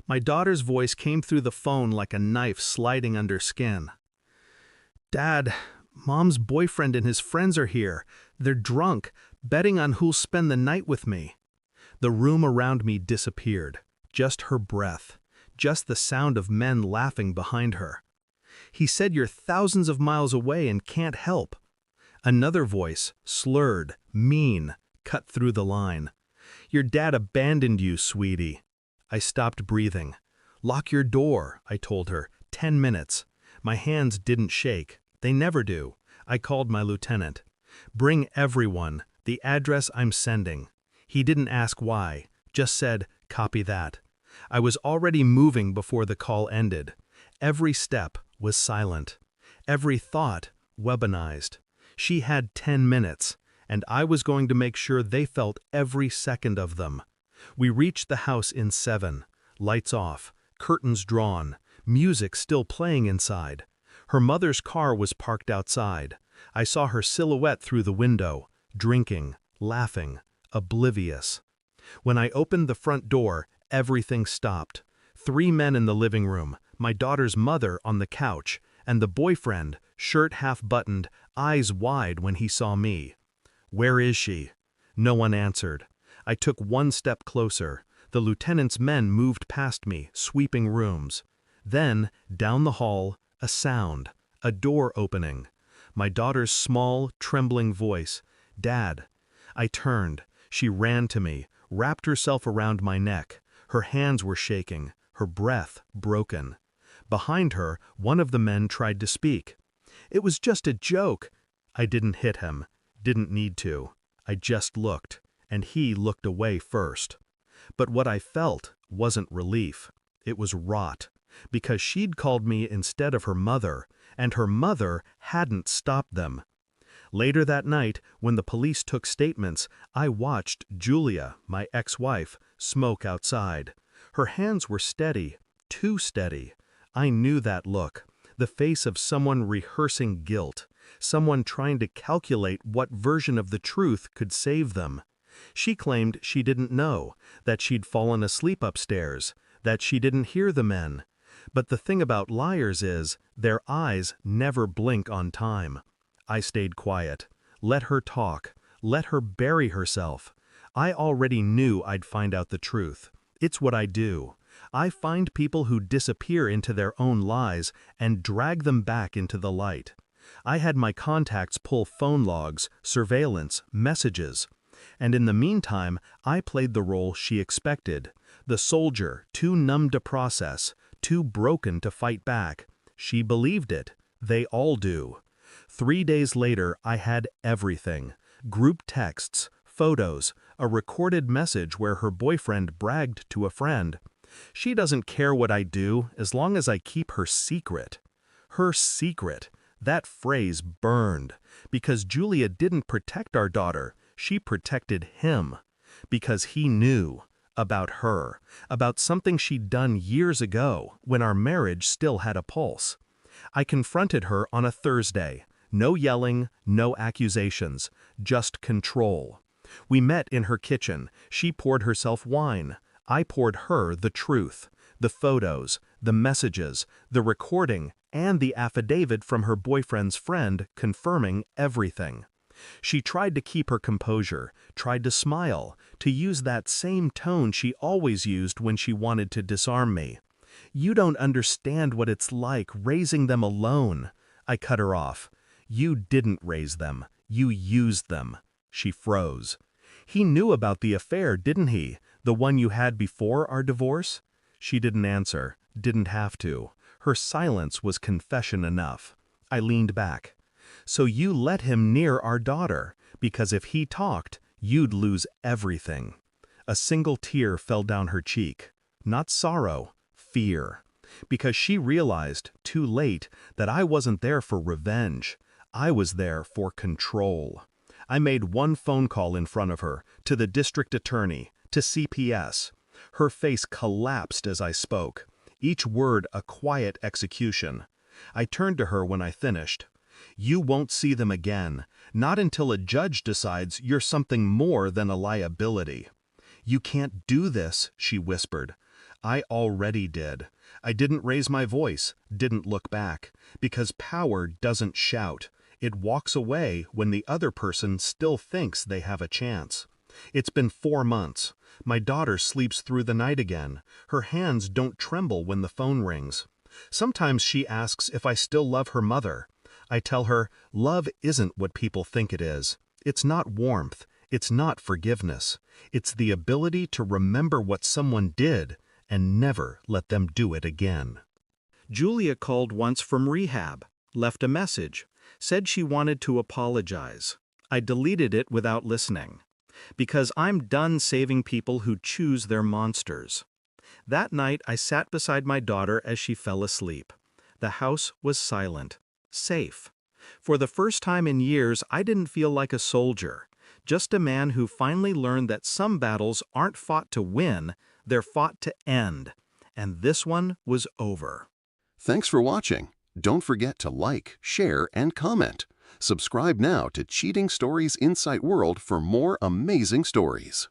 My daughter's voice came through the phone like a knife sliding under skin. "Dad, Mom's boyfriend and his friends are here. They're drunk, betting on who'll spend the night with me." The room around me disappeared. Just her breath. Just the sound of men laughing behind her. "He said you're thousands of miles away and can't help." Another voice, slurred, mean, cut through the line. "Your dad abandoned you, sweetie." I stopped breathing. "Lock your door," I told her. 10 minutes. My hands didn't shake. They never do. I called my lieutenant. "Bring everyone. The address I'm sending." He didn't ask why, just said, "Copy that." I was already moving before the call ended. Every step was silent. Every thought weaponized. She had 10 minutes, and I was going to make sure they felt every second of them. We reached the house in 7. Lights off, curtains drawn, music still playing inside. Her mother's car was parked outside. I saw her silhouette through the window, drinking, laughing, oblivious. When I opened the front door, everything stopped. 3 men in the living room, my daughter's mother on the couch, and the boyfriend, shirt half-buttoned, eyes wide when he saw me. "Where is she?" No one answered. I took 1 step closer. The lieutenant's men moved past me, sweeping rooms. Then, down the hall, a sound, a door opening. My daughter's small, trembling voice, "Dad." I turned. She ran to me, wrapped herself around my neck. Her hands were shaking, her breath broken. Behind her, one of the men tried to speak. "It was just a joke." I didn't hit him, didn't need to. I just looked, and he looked away first. But what I felt wasn't relief. It was rot, because she'd called me instead of her mother, and her mother hadn't stopped them. Later that night, when the police took statements, I watched Julia, my ex-wife, smoke outside. Her hands were steady, too steady. I knew that look, the face of someone rehearsing guilt, someone trying to calculate what version of the truth could save them. She claimed she didn't know, that she'd fallen asleep upstairs, that she didn't hear the men. But the thing about liars is, their eyes never blink on time. I stayed quiet. Let her talk. Let her bury herself. I already knew I'd find out the truth. It's what I do. I find people who disappear into their own lies and drag them back into the light. I had my contacts pull phone logs, surveillance, messages. And in the meantime, I played the role she expected. The soldier, too numb to process, too broken to fight back. She believed it. They all do. 3 days later, I had everything. Group texts, photos, a recorded message where her boyfriend bragged to a friend. She doesn't care what I do as long as I keep her secret. Her secret. That phrase burned. Because Julia didn't protect our daughter. She protected him. Because he knew. About her. About something she'd done years ago, when our marriage still had a pulse. I confronted her on a Thursday. No yelling, no accusations. Just control. We met in her kitchen. She poured herself wine. I poured her the truth. The photos, the messages, the recording, and the affidavit from her boyfriend's friend confirming everything. She tried to keep her composure, tried to smile, to use that same tone she always used when she wanted to disarm me. "You don't understand what it's like raising them alone." I cut her off. "You didn't raise them. You used them." She froze. "He knew about the affair, didn't he? The one you had before our divorce?" She didn't answer, didn't have to. Her silence was confession enough. I leaned back. "So you let him near our daughter, because if he talked, you'd lose everything." A single tear fell down her cheek. Not sorrow, fear. Because she realized, too late, that I wasn't there for revenge. I was there for control. I made 1 phone call in front of her, to the district attorney, to CPS. Her face collapsed as I spoke. Each word a quiet execution. I turned to her when I finished. "You won't see them again, not until a judge decides you're something more than a liability." "You can't do this," she whispered. I already did. I didn't raise my voice, didn't look back, because power doesn't shout. It walks away when the other person still thinks they have a chance. It's been 4 months. My daughter sleeps through the night again. Her hands don't tremble when the phone rings. Sometimes she asks if I still love her mother. I tell her, love isn't what people think it is. It's not warmth. It's not forgiveness. It's the ability to remember what someone did and never let them do it again. Julia called once from rehab, left a message, said she wanted to apologize. I deleted it without listening. Because I'm done saving people who choose their monsters. That night, I sat beside my daughter as she fell asleep. The house was silent, safe. For the first time in years, I didn't feel like a soldier, just a man who finally learned that some battles aren't fought to win, they're fought to end. And this one was over. Thanks for watching. Don't forget to like, share, and comment. Subscribe now to Cheating Stories Insight World for more amazing stories.